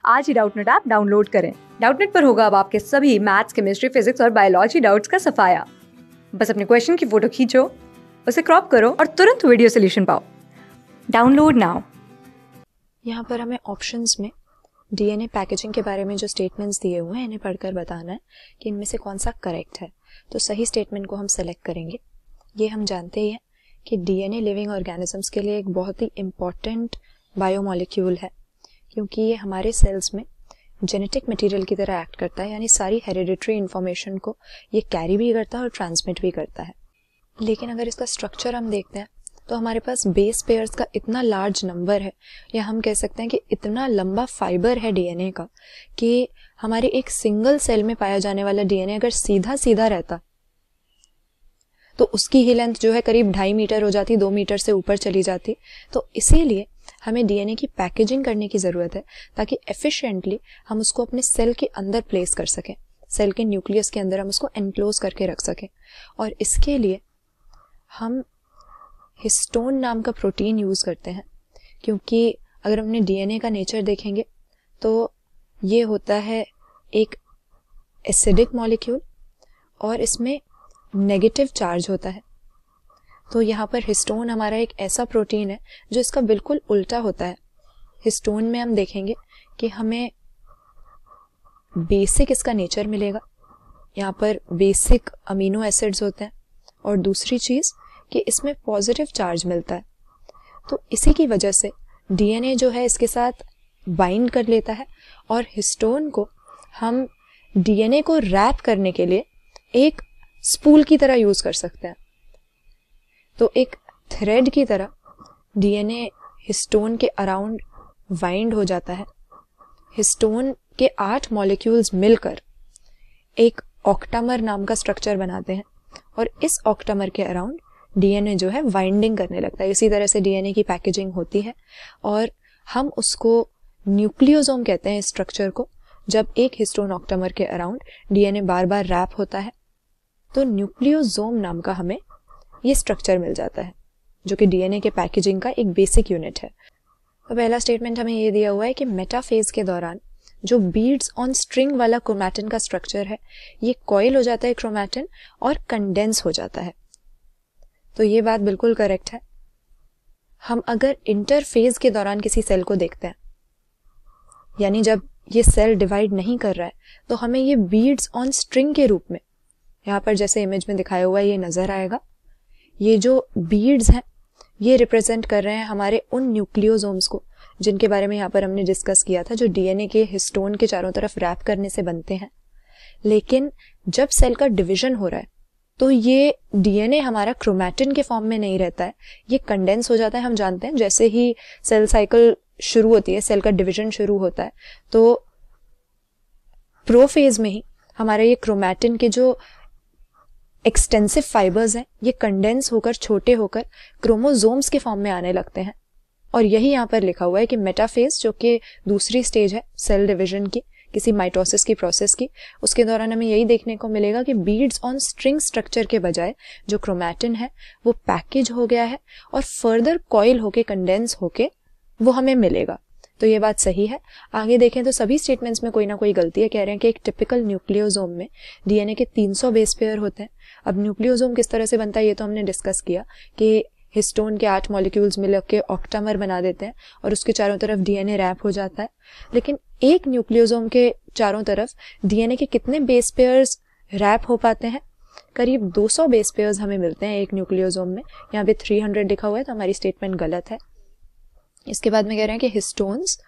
आज ही Doubtnut app download करें। Doubtnut पर होगा अब आपके सभी मैथ्स, केमिस्ट्री, फिजिक्स और बायोलॉजी डाउट्स का सफाया। बस अपने क्वेश्चन की फोटो खींचो, उसे क्रॉप करो और तुरंत वीडियो सोल्यूशन पाओ। Download now. यहाँ पर हमें ऑप्शंस में डीएनए पैकेजिंग के बारे में जो स्टेटमेंट्स दिए हुए हैं इन्हें पढ़कर बताना है कि इनमें से कौन सा करेक्ट है। तो सही स्टेटमेंट को हम सेलेक्ट करेंगे। ये हम जानते ही हैं कि डीएनए लिविंग ऑर्गेनिजम्स के लिए एक बहुत ही इम्पॉर्टेंट बायोमॉलिक्यूल है, क्योंकि ये हमारे सेल्स में जेनेटिक मटेरियल की तरह एक्ट करता है, यानी सारी हेरिडिटरी इन्फॉर्मेशन को ये कैरी भी करता है और ट्रांसमिट भी करता है। लेकिन अगर इसका स्ट्रक्चर हम देखते हैं तो हमारे पास बेस पेयर्स का इतना लार्ज नंबर है, या हम कह सकते हैं कि इतना लंबा फाइबर है डीएनए का कि हमारे एक सिंगल सेल में पाया जाने वाला डीएनए अगर सीधा सीधा रहता तो उसकी ही लेंथ जो है करीब 2.5 मीटर हो जाती, 2 मीटर से ऊपर चली जाती। तो इसीलिए हमें डीएनए की पैकेजिंग करने की ज़रूरत है ताकि एफिशिएंटली हम उसको अपने सेल के अंदर प्लेस कर सकें, सेल के न्यूक्लियस के अंदर हम उसको एनक्लोज करके रख सकें। और इसके लिए हम हिस्टोन नाम का प्रोटीन यूज़ करते हैं, क्योंकि अगर हमने डीएनए का नेचर देखेंगे तो ये होता है एक एसिडिक मॉलिक्यूल और इसमें नेगेटिव चार्ज होता है। तो यहाँ पर हिस्टोन हमारा एक ऐसा प्रोटीन है जो इसका बिल्कुल उल्टा होता है। हिस्टोन में हम देखेंगे कि हमें बेसिक इसका नेचर मिलेगा, यहाँ पर बेसिक अमीनो एसिड्स होते हैं, और दूसरी चीज़ कि इसमें पॉजिटिव चार्ज मिलता है। तो इसी की वजह से डीएनए जो है इसके साथ बाइंड कर लेता है और हिस्टोन को हम डीएनए को रैप करने के लिए एक स्पूल की तरह यूज़ कर सकते हैं। तो एक थ्रेड की तरह डीएनए हिस्टोन के अराउंड वाइंड हो जाता है। हिस्टोन के 8 मॉलिक्यूल्स मिलकर एक ऑक्टामर नाम का स्ट्रक्चर बनाते हैं और इस ऑक्टामर के अराउंड डीएनए जो है वाइंडिंग करने लगता है। इसी तरह से डीएनए की पैकेजिंग होती है और हम उसको न्यूक्लियोसोम कहते हैं इस स्ट्रक्चर को, जब एक हिस्टोन ऑक्टामर के अराउंड डीएनए बार बार रैप होता है। तो न्यूक्लियोसोम नाम का हमें ये स्ट्रक्चर मिल जाता है जो कि डीएनए के पैकेजिंग का एक बेसिक यूनिट है। तो पहला स्टेटमेंट हमें ये दिया हुआ है कि मेटाफेज के दौरान जो बीड्स ऑन स्ट्रिंग वाला क्रोमैटिन का स्ट्रक्चर है ये कॉइल हो जाता है क्रोमैटिन और कंडेंस हो जाता है। तो ये बात बिल्कुल करेक्ट है। हम अगर इंटरफेज के दौरान किसी सेल को देखते हैं, यानी जब ये सेल डिवाइड नहीं कर रहा है, तो हमें ये बीड्स ऑन स्ट्रिंग के रूप में यहाँ पर जैसे इमेज में दिखाया हुआ है ये नजर आएगा। ये जो बीड्स हैं ये रिप्रेजेंट कर रहे हैं हमारे उन न्यूक्लियोसोम्स को जिनके बारे में यहाँ पर हमने डिस्कस किया था, जो डीएनए के हिस्टोन के चारों तरफ रैप करने से बनते हैं। लेकिन जब सेल का डिवीजन हो रहा है तो ये डीएनए हमारा क्रोमैटिन के फॉर्म में नहीं रहता है, ये कंडेंस हो जाता है। हम जानते हैं जैसे ही सेल साइकिल शुरू होती है, सेल का डिवीजन शुरू होता है, तो प्रोफेज में ही हमारे ये क्रोमैटिन के जो एक्सटेंसिव फाइबर्स हैं ये कंडेंस होकर छोटे होकर क्रोमोसोम्स के फॉर्म में आने लगते हैं। और यही यहाँ पर लिखा हुआ है कि मेटाफेज, जो कि दूसरी स्टेज है सेल डिवीजन की, किसी माइटोसिस की प्रोसेस की, उसके दौरान हमें यही देखने को मिलेगा कि बीड्स ऑन स्ट्रिंग स्ट्रक्चर के बजाय जो क्रोमैटिन है वो पैकेज हो गया है और फर्दर कॉइल होके कंडेंस होके वो हमें मिलेगा। तो ये बात सही है। आगे देखें तो सभी स्टेटमेंट्स में कोई ना कोई गलती है। कह रहे हैं कि एक टिपिकल न्यूक्लियोसोम में डीएनए के 300 बेस पेयर होते हैं। अब न्यूक्लियोसोम किस तरह से बनता है ये तो हमने डिस्कस किया कि हिस्टोन के 8 मॉलिक्यूल्स मिलकर के ऑक्टामर बना देते हैं और उसके चारों तरफ डीएनए रैप हो जाता है। लेकिन एक न्यूक्लियोसोम के चारों तरफ डीएनए के कितने बेस पेयर्स रैप हो पाते हैं? करीब 200 बेस पेयर्स हमें मिलते हैं एक न्यूक्लियोसोम में। यहाँ पे 300 लिखा हुआ है तो हमारी स्टेटमेंट गलत है। इसके बाद में कह रहे हैं कि हिस्टोन्स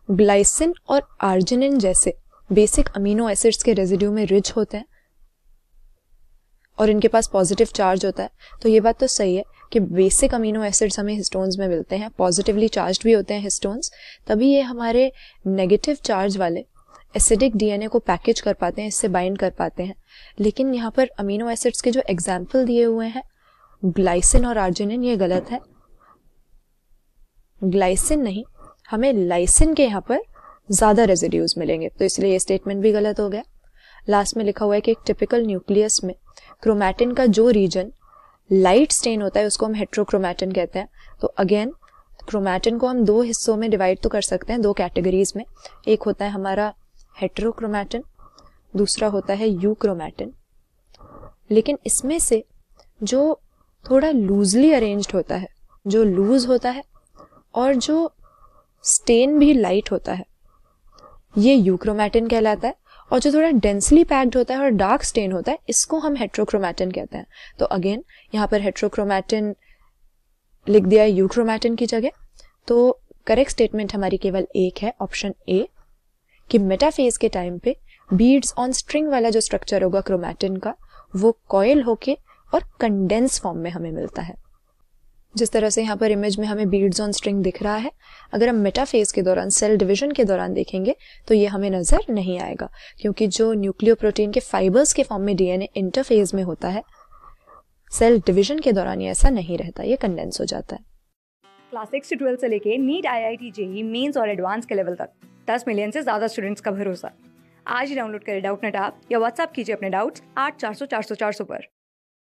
ग्लाइसिन और आर्जिनिन जैसे बेसिक अमीनो एसिड्स के रेजिड्यू में रिच होते हैं और इनके पास पॉजिटिव चार्ज होता है। तो ये बात तो सही है कि बेसिक अमीनो एसिड्स हमें हिस्टोन्स में मिलते हैं, पॉजिटिवली चार्ज्ड भी होते हैं हिस्टोन्स, तभी ये हमारे नेगेटिव चार्ज वाले एसिडिक डीएनए को पैकेज कर पाते हैं, इससे बाइंड कर पाते हैं। लेकिन यहाँ पर अमीनो एसिड्स के जो एग्जाम्पल दिए हुए हैं ग्लाइसिन और आर्जिनिन, ये गलत है। ग्लाइसिन नहीं, हमें लाइसिन के यहाँ पर ज्यादा रेजिड्यूज मिलेंगे, तो इसलिए ये स्टेटमेंट भी गलत हो गया। लास्ट में लिखा हुआ है कि एक टिपिकल न्यूक्लियस में क्रोमैटिन का जो रीजन लाइट स्टेन होता है उसको हम हेट्रोक्रोमैटिन कहते हैं। तो अगेन क्रोमैटिन को हम दो हिस्सों में डिवाइड तो कर सकते हैं, दो कैटेगरीज में। एक होता है हमारा हेटेरोक्रोमैटिन, दूसरा होता है यूक्रोमैटिन। लेकिन इसमें से जो थोड़ा लूजली अरेंज्ड होता है, जो लूज होता है और जो स्टेन भी लाइट होता है, ये यूक्रोमैटिन कहलाता है। और जो थोड़ा डेंसली पैक्ड होता है और डार्क स्टेन होता है, इसको हम हेटेरोक्रोमैटिन कहते हैं। तो अगेन यहाँ पर हेटेरोक्रोमैटिन लिख दिया है यूक्रोमैटिन की जगह। तो करेक्ट स्टेटमेंट हमारी केवल एक है, ऑप्शन ए, कि मेटाफेज के टाइम पे बीड्स ऑन स्ट्रिंग वाला जो स्ट्रक्चर होगा क्रोमैटिन का, वो कॉइल होके और कंडेंस फॉर्म में हमें मिलता है। जिस तरह से यहाँ पर इमेज में हमें बीड्स ऑन स्ट्रिंग दिख रहा है, अगर हम मेटाफेज के दौरान, सेल डिवीजन के दौरान देखेंगे तो ये हमें नजर नहीं आएगा, क्योंकि जो न्यूक्लियोप्रोटीन के फाइबर्स के फॉर्म में डीएनए इंटरफेज में होता है, सेल डिवीजन के दौरान ये ऐसा नहीं रहता, ये कंडेंस हो जाता है। क्लास 6 से 12 से लेके नीट, IIT, जेईई मेंस और एडवांस के लेवल तक 10 मिलियन से ज्यादा स्टूडेंट्स का भरोसा। आज ही डाउनलोड करें डाउटनेट ऐप या व्हाट्सएप कीजिए अपने डाउट्स 8400 400 400 पर।